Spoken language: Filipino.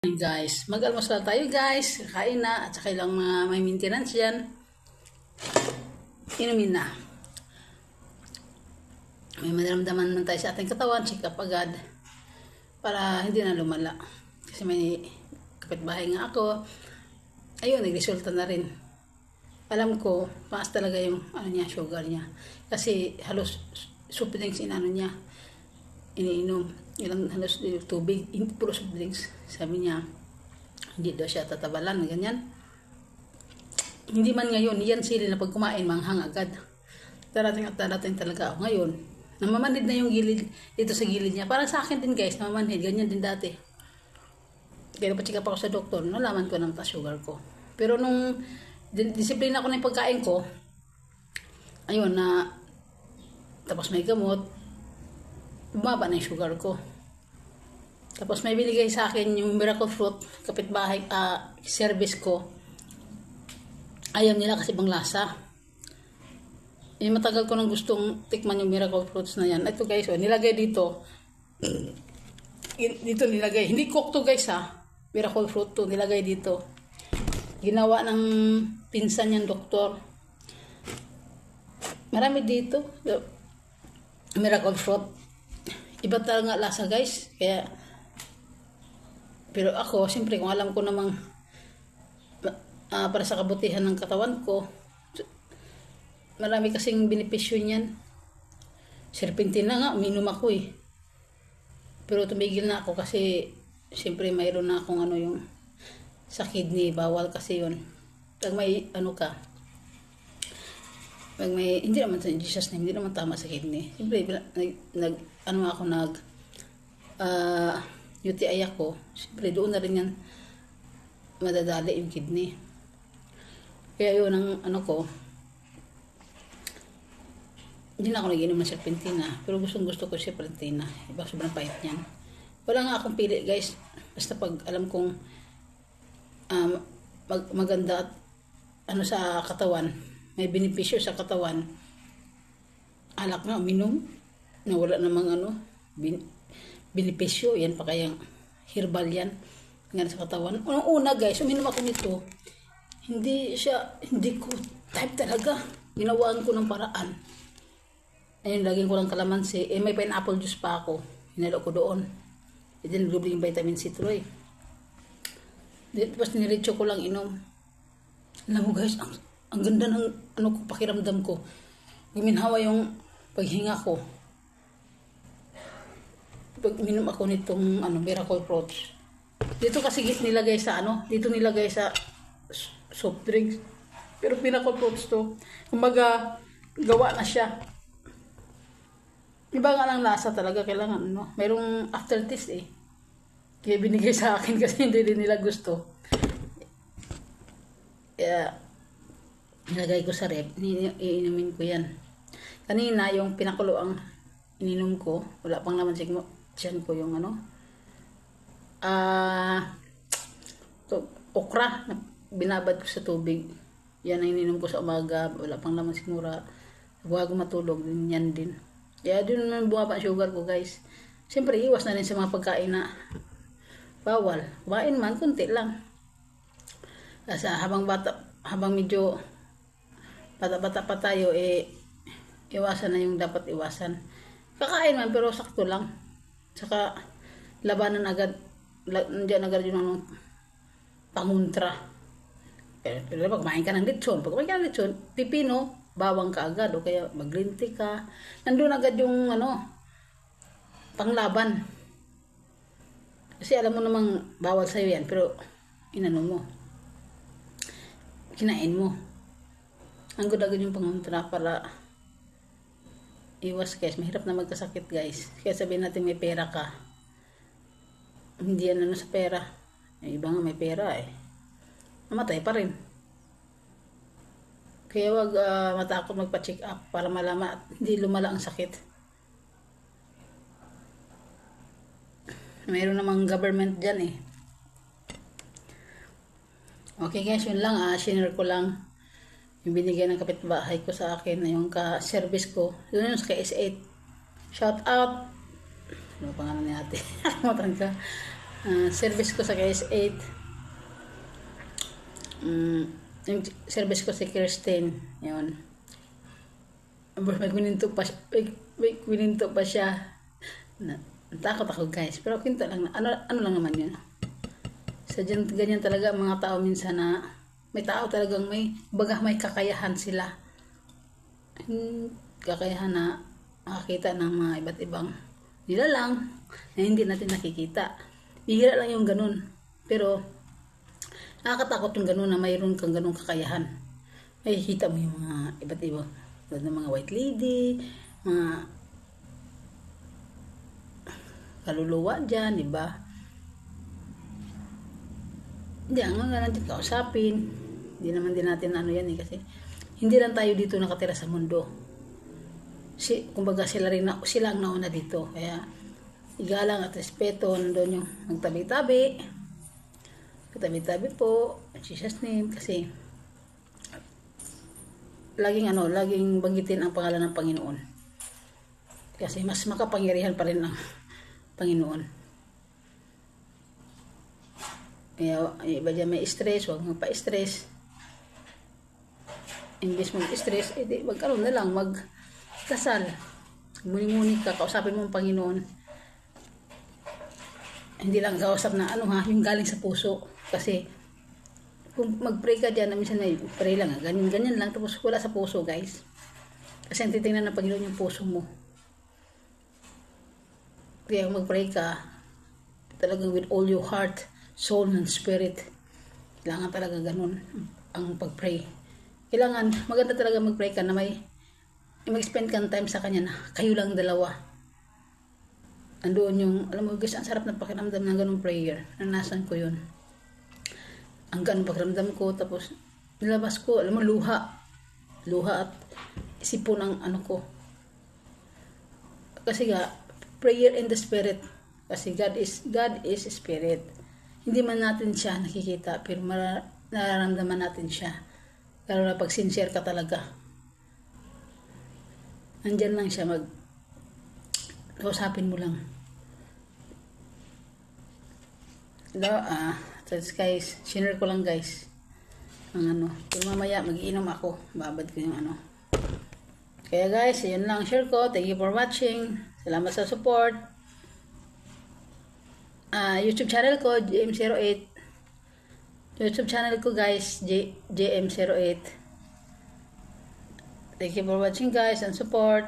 Guys, mag-almusal tayo guys. Kain na at saka lang mga may maintenance yan. Inumin na. May madaramdaman man tayo sa ating katawan, check up agad para hindi na lumala. Kasi may kapitbahay nga ako. Ayun, nagresulta na rin. Alam ko, taas talaga yung sugar niya. Kasi halos soft drinks niya. Iniinom. Ilang halos tubig, puro soft drinks. Sabi niya, hindi daw siya tatabalan, ganyan. Hindi man ngayon, yan sila na pag kumain, manghang agad. Darating talaga ako ngayon. Namamanhid na yung gilid, dito sa gilid niya. Parang sa akin din guys, namamanhid, ganyan din dati. Kaya pa-check up ako sa doktor, nalaman ko ng sugar ko. Pero nung disiplina ko na yung pagkain ko, ayun na, tapos may gamot, bumaba na yung sugar ko. Tapos may binigay sa akin yung miracle fruit, kapitbahay, service ko. Ayaw nila kasi bang lasa. Matagal ko nang gustong tikman yung miracle fruits na yan. Ito guys, nilagay dito. Dito nilagay. Hindi cook to guys Miracle fruit to, nilagay dito. Ginawa ng pinsan niyang doktor. Marami dito. Miracle fruit. Iba talaga lasa guys. Pero ako, siyempre kung alam ko namang para sa kabutihan ng katawan ko, marami kasing benepisyo niyan. Serpentina nga, uminom ako Pero tumigil na ako kasi siyempre mayroon na akong yung sa kidney, bawal kasi yun. Pag may pag may, hindi naman sa Jesus name, hindi naman tama sa kidney. Siyempre, UTI ako, siyempre doon na rin yan madadali yung kidney. Kaya yun ang hindi na ako nag-inom ng serpentina, pero gustong gusto ko serpentina. Iba sobrang pahit niyan. Wala nga akong pili guys, basta pag alam kong maganda at sa katawan, may benepisyo sa katawan, alak na uminom na wala namang benepisyo, yan pa kayang herbal yan nga sa katawan. Una guys, uminom ako nito, hindi ko type talaga, ginawaan ko ng paraan. Ayun, lagyan ko lang kalamansi, may pineapple juice pa ako, hinalo ko doon, then nagdubli yung vitamin C tuloy. Tapos niretso ko lang inom. Alam mo guys, ang ganda ng pakiramdam ko, guminhawa yung paghinga ko pag minom ako nitong miracle fruits. Dito kasi nilagay sa dito nilagay sa soft drinks. Pero miracle fruits to, kumbaga gawa na siya. Iba nga lang lasa talaga, kailangan mayroong aftertaste Kaya binigay sa akin kasi hindi din nila gusto. Kaya nilagay ko sa rep, iinumin ko yan. Kanina yung pinakulo ang ininom ko, wala pang naman siyan ko yung okra na binabad ko sa tubig. Yan ang ininom ko sa umaga, wala pang naman sigura. Bago matulog, yan din. Kaya doon naman bumaba ang sugar ko guys. Siyempre iwas na rin sa mga pagkain na bawal. Kumain man, kunti lang. Kasi habang medyo bata-bata pa tayo, iwasan na yung dapat iwasan. Kakain man, pero sakto lang. Saka, labanan agad. Nandiyan agad yung panguntra. Pero pag kumain ka ng lechon, pipino, bawang ka agad, o kaya mag-green tea ka. Nandun agad yung, panglaban. Kasi alam mo namang bawal sa'yo yan, pero mo. Kinain mo. Ang agad yung panguntra para iwas guys. Mahirap na magkasakit guys. Kaya sabihin natin may pera ka. Hindi yan sa pera. Yung iba nga may pera namatay pa rin. Kaya wag matakot magpa-check up para malaman at hindi lumala ang sakit. Mayroon namang government dyan Okay guys, yun lang share ko lang yung binigay ng kapitbahay ko sa akin na yung ka-service ko. Yun yung sa KS8. Shout out. Ano pangalan ni ate? Matangka. service ko sa KS8. Yung service ko si Kirsten. Yun. May kwininto pa siya. Natakot ako guys. Pero kinto lang. Ano lang naman yun. Sadyan ganyan talaga ang mga tao minsan na may tao talagang may kakayahan sila. Kakayahan na makakita ng mga iba't ibang nilalang na hindi natin nakikita. Bihira lang yung ganun. Pero nakakatakot yung ganun na mayroon kang ganung kakayahan. Makikita mo yung mga iba't ibang mga white lady, mga kaluluwa dyan, diba? Hindi, ang nga natin kausapin. Hindi naman din natin ano yan kasi hindi lang tayo dito nakatira sa mundo. Kumbaga sila ang nauna dito. Kaya igalang at respeto, nandun yung magtabi-tabi. Katabi-tabi po, in Jesus name, kasi laging banggitin ang pangalan ng Panginoon. Kasi mas makapangyarihan pa rin ang Panginoon. Kaya iba dyan may stress, huwag magpa-stress. Imbes mag-stress, edi magkaroon na lang, magkasal. Muni-muni ka, kausapin mo ang Panginoon. Hindi lang kausap na yung galing sa puso. Kasi kung mag-pray ka dyan, minsan may pray lang, ganyan lang, tapos wala sa puso guys. Kasi ang titingnan ng Panginoon yung puso mo. Kaya kung mag-pray ka, talagang with all your heart, soul, and spirit, kailangan talaga ganun ang pag-pray. Kailangan, maganda talaga mag-pray ka na may mag-spend kang time sa Kanya na kayo lang dalawa. Andoon yung, alam mo guys, ang sarap na pakiramdam ng ganung prayer. Nanasan ko yun. Ang ganun pakiramdam ko, tapos nilabas ko, alam mo, luha at isipon ng ko. Kasi prayer in the spirit. Kasi God is spirit. Hindi man natin siya nakikita, pero nararamdaman natin siya. Lalo na pag sincere ka talaga. Nandyan lang siya, kausapin mo lang. Tapos guys, sinare ko lang guys ang pero mamaya mag-iinom ako, babad ko yung kaya guys, yun lang share ko. Thank you for watching, salamat sa support. YouTube channel ko JM08, YouTube channel ko guys JM08. Thank you for watching guys and support.